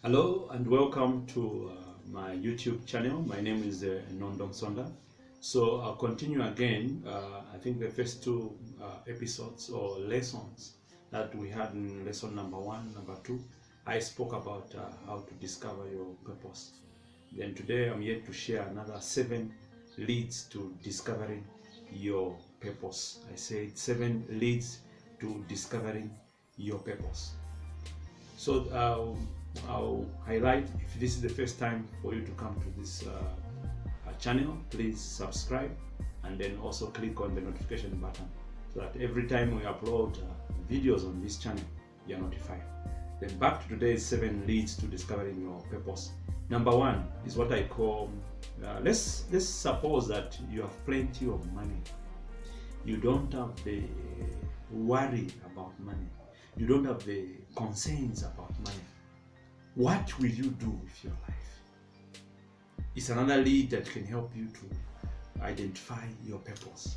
Hello and welcome to my YouTube channel. My name is Nondong Sonda. So I'll continue again. I think the first two episodes or lessons that we had in lesson number 1, number 2, I spoke about how to discover your purpose. Then today I'm here to share another 7 leads to discovering your purpose. I said 7 leads to discovering your purpose. So I'll highlight, if this is the first time for you to come to this channel, please subscribe and then also click on the notification button so that every time we upload videos on this channel, you're notified. Then back to today's 7 leads to discovering your purpose. Number 1 is what I call, let's suppose that you have plenty of money. You don't have the worry about money. You don't have the concerns about money. What will you do with your life? It's another lead that can help you to identify your purpose.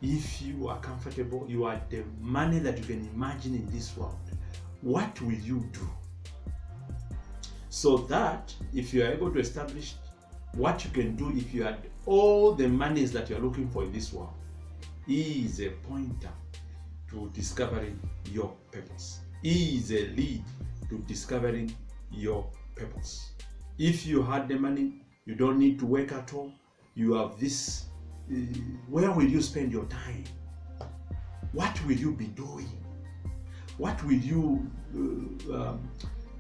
If you are comfortable, you are the money that you can imagine in this world, what will you do? So that if you are able to establish what you can do if you had all the monies that you are looking for in this world, is a pointer to discovering your purpose. Is a lead to discovering your purpose. If you had the money, you don't need to work at all. You have this, where will you spend your time? What will you be doing? What will you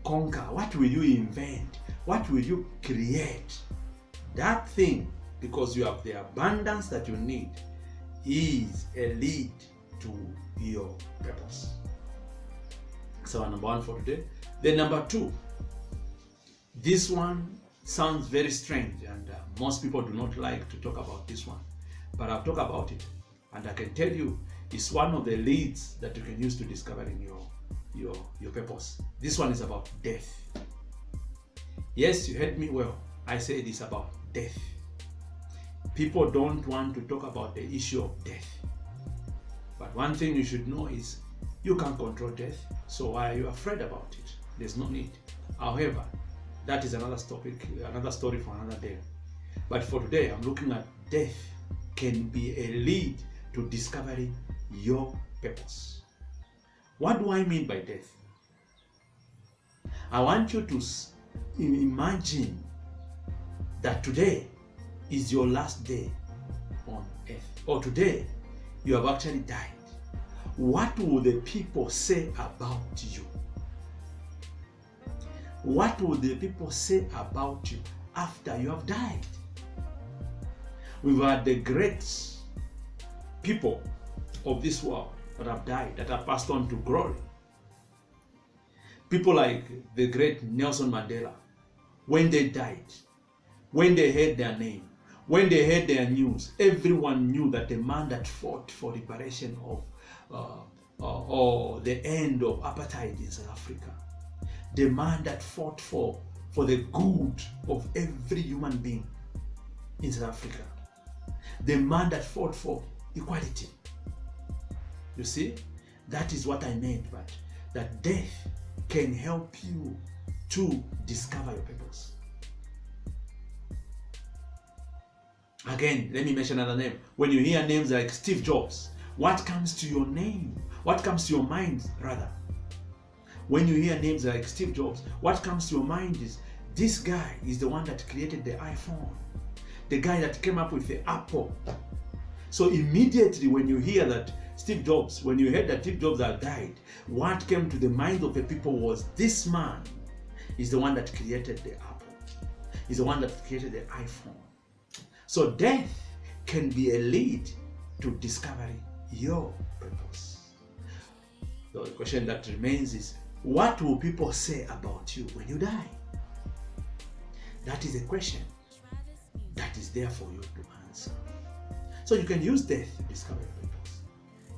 conquer? What will you invent? What will you create? That thing, because you have the abundance that you need, is a lead to your purpose. So number 1 for today. Then number 2, this one sounds very strange and most people do not like to talk about this one, but I'll talk about it and I can tell you it's one of the leads that you can use to discovering your purpose. This one is about death. Yes, you heard me well. I said it's about death. People don't want to talk about the issue of death. But one thing you should know is you can't control death, so why are you afraid about it? There's no need. However, that is another topic, another story for another day. But for today, I'm looking at death can be a lead to discovering your purpose. What do I mean by death? I want you to imagine that today is your last day on earth, or today you have actually died. What will the people say about you? What will the people say about you after you have died? We've had the great people of this world that have died, that have passed on to glory. People like the great Nelson Mandela, when they died, when they heard their name, when they heard their news, everyone knew that the man that fought for liberation of or the end of apartheid in South Africa, the man that fought for the good of every human being in South Africa, the man that fought for equality. You see, that is what I meant, but that death can help you to discover your purpose. Again, let me mention another name. When you hear names like Steve Jobs, what comes to your name? What comes to your mind, rather? When you hear names like Steve Jobs, what comes to your mind is this guy is the one that created the iPhone, the guy that came up with the Apple. So immediately when you hear that Steve Jobs, when you heard that Steve Jobs had died, what came to the mind of the people was this man is the one that created the Apple, is the one that created the iPhone. So death can be a lead to discovering your purpose. So the question that remains is, what will people say about you when you die? That is a question that is there for you to answer. So you can use death to discover your purpose.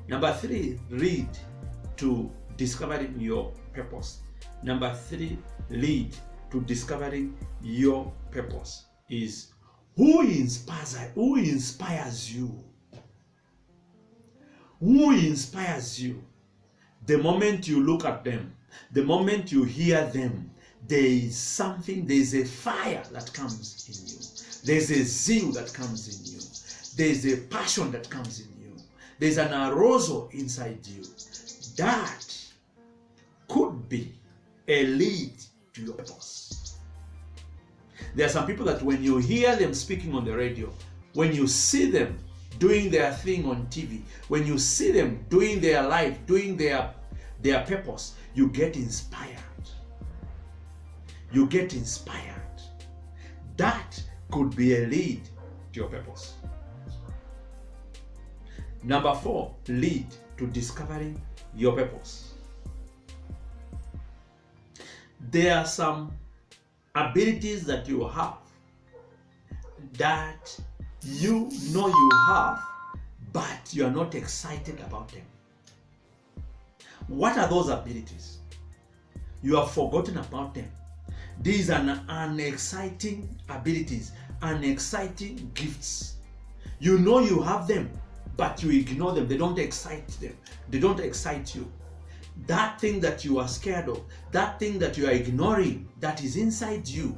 Number 3, lead to discovering your purpose. Number 3, lead to discovering your purpose is who inspires you. Who inspires you? The moment you look at them, the moment you hear them, there is something, there's a fire that comes in you. There's a zeal that comes in you. There's a passion that comes in you. There's an arousal inside you. That could be a lead to your purpose. There are some people that when you hear them speaking on the radio, when you see them doing their thing on TV, when you see them doing their life, doing their purpose, you get inspired. You get inspired. That could be a lead to your purpose. Number 4, lead to discovering your purpose. There are some abilities that you have that you know you have, but you are not excited about them. What are those abilities? You have forgotten about them. These are unexciting abilities, unexciting gifts. You know you have them, but you ignore them. They don't excite them. They don't excite you. That thing that you are scared of, that thing that you are ignoring, that is inside you,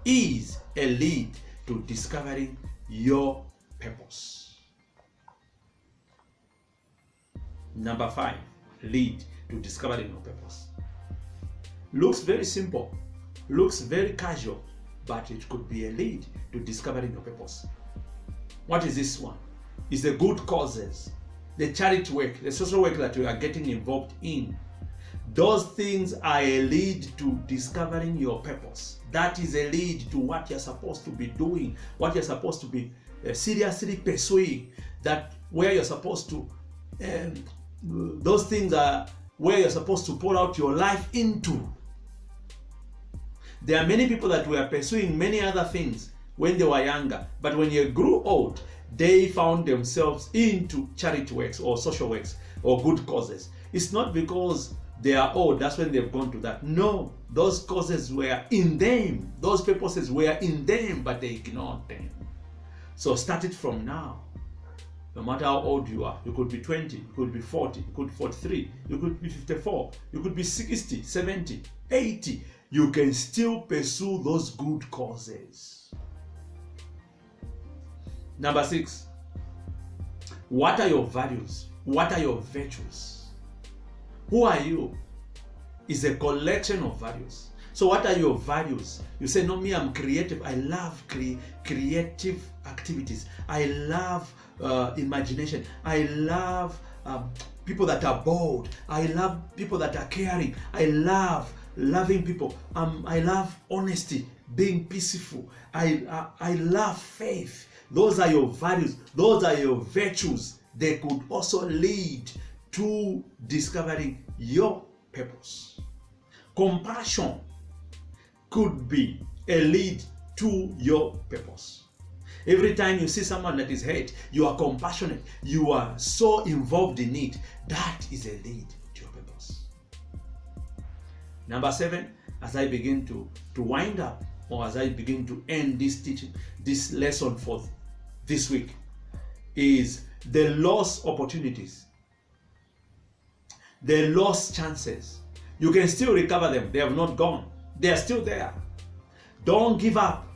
is a lead to discovering your purpose. Number 5, lead to discovering your purpose. Looks very simple, looks very casual, but it could be a lead to discovering your purpose. What is this one? It's the good causes, the charity work, the social work that you are getting involved in. Those things are a lead to discovering your purpose. That is a lead to what you're supposed to be doing, what you're supposed to be seriously pursuing, that where you're supposed to, those things are where you're supposed to pour out your life into. There are many people that were pursuing many other things when they were younger, but when they grew old, they found themselves into charity works or social works or good causes. It's not because they are old, that's when they've gone to that. No, those causes were in them, those purposes were in them, but they ignored them. So start it from now. No matter how old you are, you could be 20, you could be 40, you could be 43, you could be 54, you could be 60, 70, 80. You can still pursue those good causes. Number 6, what are your values? What are your virtues? Who are you? It's a collection of values. So what are your values? You say, no, me, I'm creative. I love creative activities. I love imagination. I love people that are bold. I love people that are caring. I love loving people. I love honesty, being peaceful. I love faith. Those are your values. Those are your virtues. They could also lead to discovering your purpose. Compassion could be a lead to your purpose. Every time you see someone that is hurt, you are compassionate. You are so involved in it. That is a lead to your purpose. Number 7, as I begin to wind up, or as I begin to end this teaching, this lesson for this week, is the lost opportunities, the lost chances. You can still recover them. They have not gone. They are still there. Don't give up.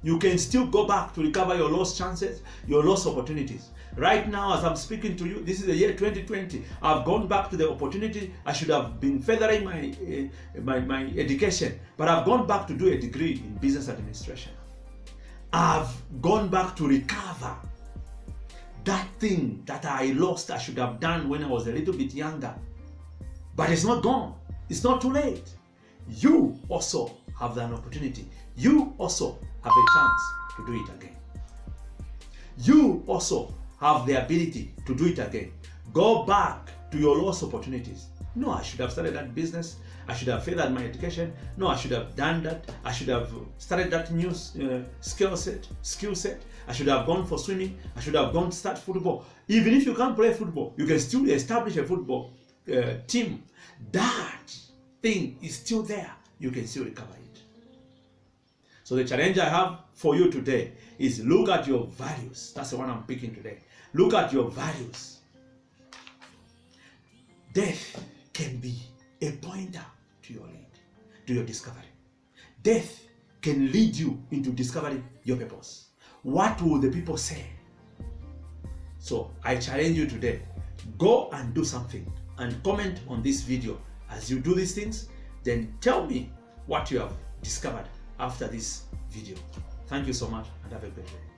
You can still go back to recover your lost chances, your lost opportunities. Right now, as I'm speaking to you, this is the year 2020. I've gone back to the opportunity. I should have been furthering my education, but I've gone back to do a degree in business administration. I've gone back to recover that thing that I lost, I should have done when I was a little bit younger. But it's not gone. It's not too late. You also have an opportunity. You also have a chance to do it again. You also have the ability to do it again. Go back to your lost opportunities. No, I should have started that business. I should have furthered my education. No, I should have done that. I should have started that new skill set. I should have gone for swimming. I should have gone to start football. Even if you can't play football, you can still establish a football team. That thing is still there. You can still recover it. So the challenge I have for you today is look at your values. That's the one I'm picking today. Look at your values. Death can be a pointer to your lead, to your discovery. death can lead you into discovering your purpose. What will the people say? So I challenge you today, go and do something and comment on this video. As you do these things, then tell me what you have discovered after this video. Thank you so much and have a great day.